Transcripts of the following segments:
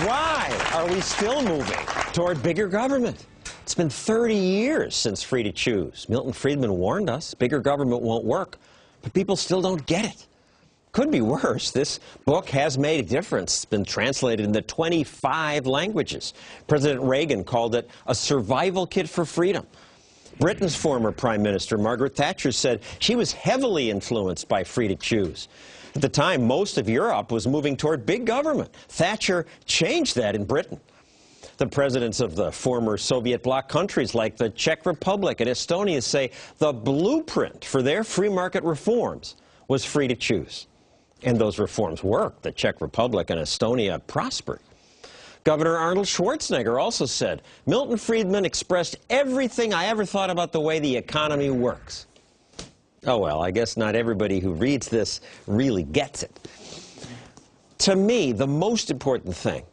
Why are we still moving toward bigger government? It's been 30 years since free to choose. Milton Friedman warned us, bigger government won't work, but people still don't get it. Could be worse. This book has made a difference. It's been translated into 25 languages. President Reagan called it a survival kit for freedom. Britain's former Prime Minister, Margaret Thatcher, said she was heavily influenced by free to choose. At the time, most of Europe was moving toward big government. Thatcher changed that in Britain. The presidents of the former Soviet bloc countries like the Czech Republic and Estonia say the blueprint for their free market reforms was free to choose. And those reforms worked. The Czech Republic and Estonia prospered. Governor Arnold Schwarzenegger also said, Milton Friedman expressed everything I ever thought about the way the economy works. Oh, well, I guess not everybody who reads this really gets it. To me, the most important thing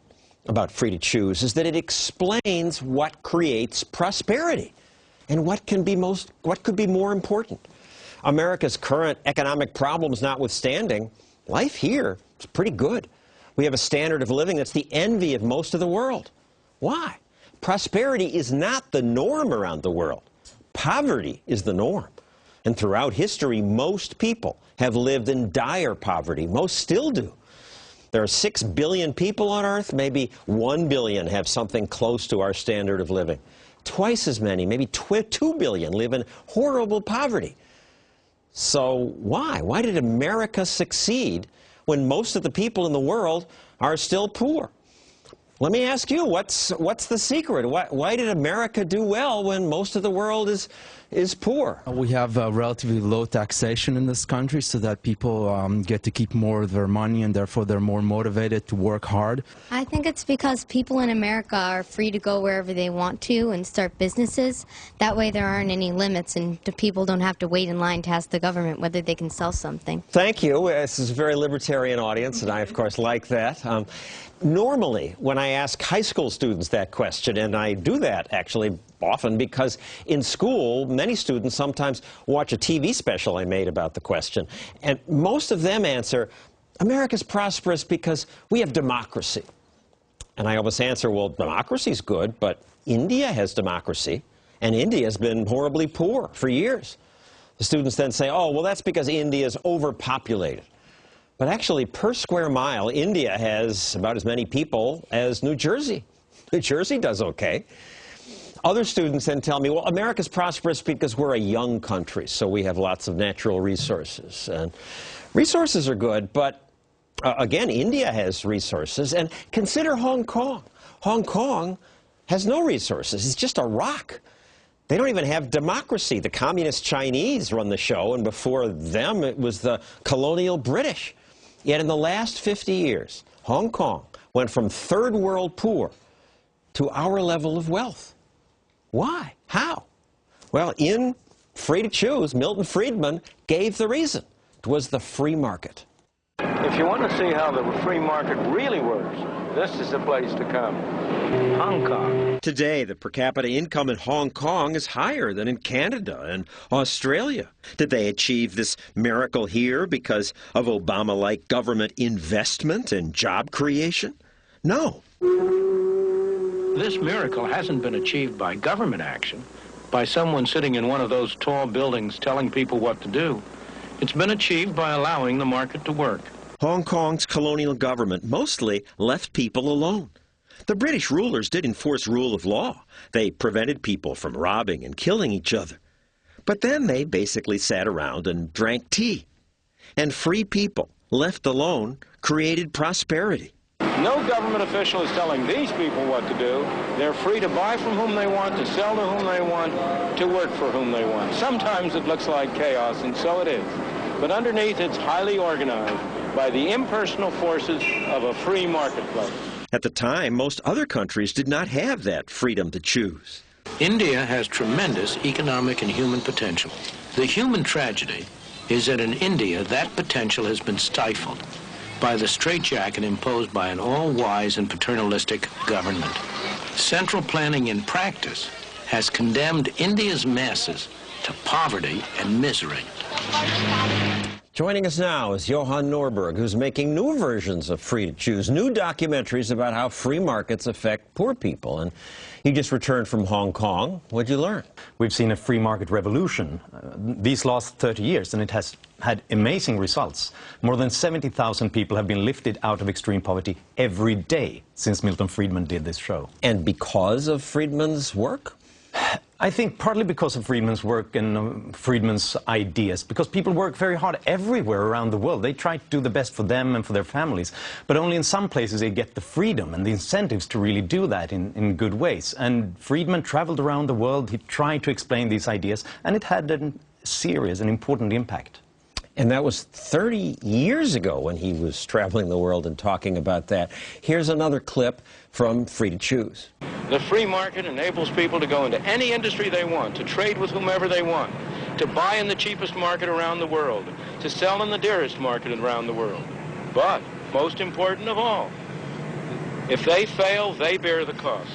about free to choose is that it explains what creates prosperity and what could be more important. America's current economic problems notwithstanding, life here is pretty good. We have a standard of living that's the envy of most of the world. Why? Prosperity is not the norm around the world. Poverty is the norm. And throughout history, most people have lived in dire poverty. Most still do. There are 6 billion people on Earth. Maybe 1 billion have something close to our standard of living. Twice as many, maybe 2 billion, live in horrible poverty. So why? Why did America succeed when most of the people in the world are still poor? Let me ask you, what's the secret? Why did America do well when most of the world is poor? We have relatively low taxation in this country so that people get to keep more of their money and therefore they're more motivated to work hard. I think it's because people in America are free to go wherever they want to and start businesses. That way there aren't any limits and the people don't have to wait in line to ask the government whether they can sell something. Thank you. This is a very libertarian audience and I, of course, like that. Normally, when I ask high school students that question, and I do that actually often because in school, many students sometimes watch a TV special I made about the question, and most of them answer, America's prosperous because we have democracy. And I always answer, well, democracy's good, but India has democracy, and India's been horribly poor for years. The students then say, oh, well, that's because India is overpopulated. But actually, per square mile, India has about as many people as New Jersey. New Jersey does okay. Other students then tell me, well, America's prosperous because we're a young country, so we have lots of natural resources. And resources are good, but again, India has resources. And consider Hong Kong. Hong Kong has no resources. It's just a rock. They don't even have democracy. The communist Chinese run the show, and before them, it was the colonial British. Yet in the last 50 years, Hong Kong went from third world poor to our level of wealth. Why? How? Well, in Free to Choose, Milton Friedman gave the reason. It was the free market. If you want to see how the free market really works, this is the place to come. Hong Kong. Today, the per capita income in Hong Kong is higher than in Canada and Australia. Did they achieve this miracle here because of Obama-like government investment and job creation? No. This miracle hasn't been achieved by government action, by someone sitting in one of those tall buildings telling people what to do. It's been achieved by allowing the market to work. Hong Kong's colonial government mostly left people alone. The British rulers did enforce rule of law. They prevented people from robbing and killing each other. But then they basically sat around and drank tea. And free people, left alone, created prosperity. No government official is telling these people what to do. They're free to buy from whom they want, to sell to whom they want, to work for whom they want. Sometimes it looks like chaos, and so it is. But underneath, it's highly organized by the impersonal forces of a free marketplace. At the time, most other countries did not have that freedom to choose. India has tremendous economic and human potential. The human tragedy is that in India, that potential has been stifled by the straitjacket imposed by an all-wise and paternalistic government. Central planning in practice has condemned India's masses to poverty and misery. Joining us now is Johan Norberg, who's making new versions of Free to Choose, new documentaries about how free markets affect poor people. And you just returned from Hong Kong. What'd you learn? We've seen a free market revolution these last 30 years, and it has had amazing results. More than 70,000 people have been lifted out of extreme poverty every day since Milton Friedman did this show. And because of Friedman's work? I think partly because of Friedman's work and Friedman's ideas, because people work very hard everywhere around the world. They try to do the best for them and for their families, but only in some places they get the freedom and the incentives to really do that in good ways. And Friedman traveled around the world, he tried to explain these ideas, and it had a serious and important impact. And that was 30 years ago when he was traveling the world and talking about that. Here's another clip from Free to Choose. The free market enables people to go into any industry they want, to trade with whomever they want, to buy in the cheapest market around the world, to sell in the dearest market around the world. But, most important of all, if they fail, they bear the cost.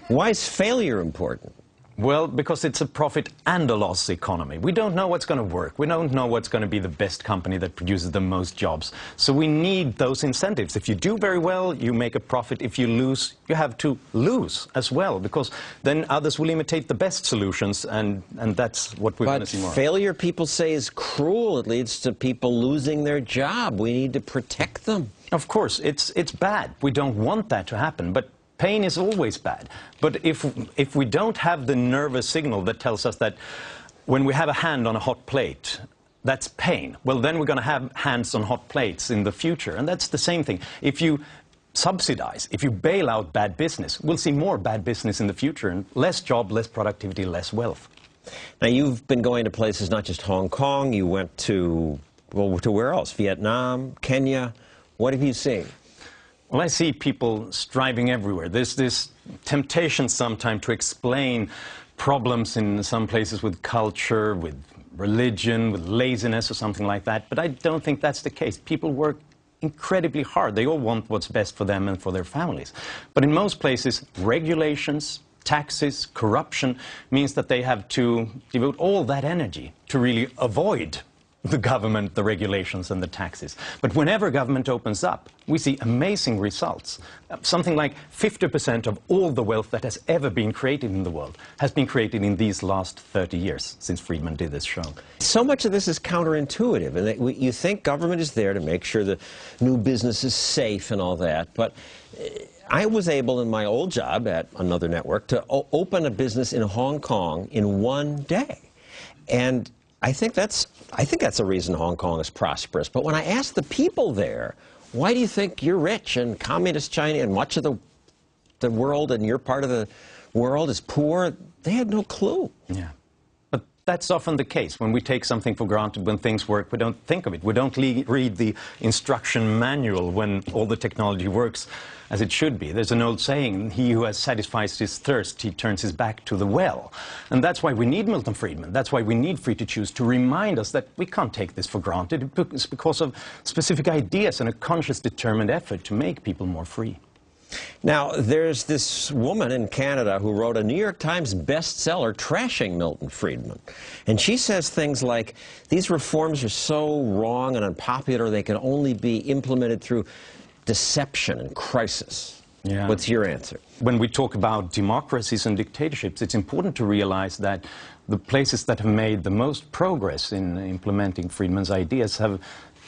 Why is failure important? Well, because it's a profit and a loss economy. We don't know what's going to work. We don't know what's going to be the best company that produces the most jobs. So we need those incentives. If you do very well, you make a profit. If you lose, you have to lose as well, because then others will imitate the best solutions, and that's what we're going to see more. But failure, people say, is cruel. It leads to people losing their job. We need to protect them. Of course, it's bad. We don't want that to happen, but pain is always bad. But if we don't have the nervous signal that tells us that when we have a hand on a hot plate, that's pain, well, then we're going to have hands on hot plates in the future. And that's the same thing. If you subsidize, if you bail out bad business, we'll see more bad business in the future, and less job, less productivity, less wealth. Now, you've been going to places, not just Hong Kong. You went to, well, to where else? Vietnam, Kenya. What have you seen? Well, I see people striving everywhere. There's this temptation sometimes to explain problems in some places with culture, with religion, with laziness or something like that, but I don't think that's the case. People work incredibly hard. They all want what's best for them and for their families. But in most places, regulations, taxes, corruption means that they have to devote all that energy to really avoid the government, the regulations and the taxes. But whenever government opens up, we see amazing results. Something like 50% of all the wealth that has ever been created in the world has been created in these last 30 years since Friedman did this show. So much of this is counterintuitive, and you think government is there to make sure the new business is safe and all that, but I was able in my old job at another network to open a business in Hong Kong in one day. And I think that's a reason Hong Kong is prosperous. But when I asked the people there, why do you think you're rich and communist China and much of the world and your part of the world is poor, they had no clue. Yeah. But that's often the case. When we take something for granted, when things work, we don't think of it. We don't read the instruction manual when all the technology works as it should be. There's an old saying, he who has satisfied his thirst, he turns his back to the well. And that's why we need Milton Friedman. That's why we need Free to Choose, to remind us that we can't take this for granted. It's because of specific ideas and a conscious, determined effort to make people more free. Now, there's this woman in Canada who wrote a New York Times bestseller trashing Milton Friedman. And she says things like, these reforms are so wrong and unpopular, they can only be implemented through deception and crisis. Yeah. What's your answer? When we talk about democracies and dictatorships, it's important to realize that the places that have made the most progress in implementing Friedman's ideas have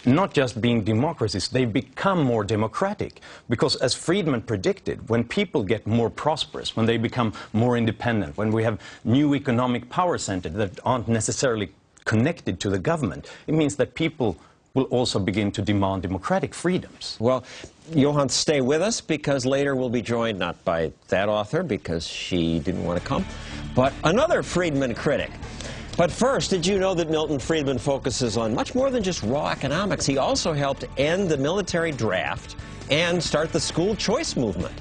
not just been democracies, they've become more democratic. Because as Friedman predicted, when people get more prosperous, when they become more independent, when we have new economic power centers that aren't necessarily connected to the government, it means that people will also begin to demand democratic freedoms. Well, Johan, stay with us, because later we'll be joined not by that author, because she didn't want to come, but another Friedman critic. But first, did you know that Milton Friedman focuses on much more than just raw economics? He also helped end the military draft and start the school choice movement.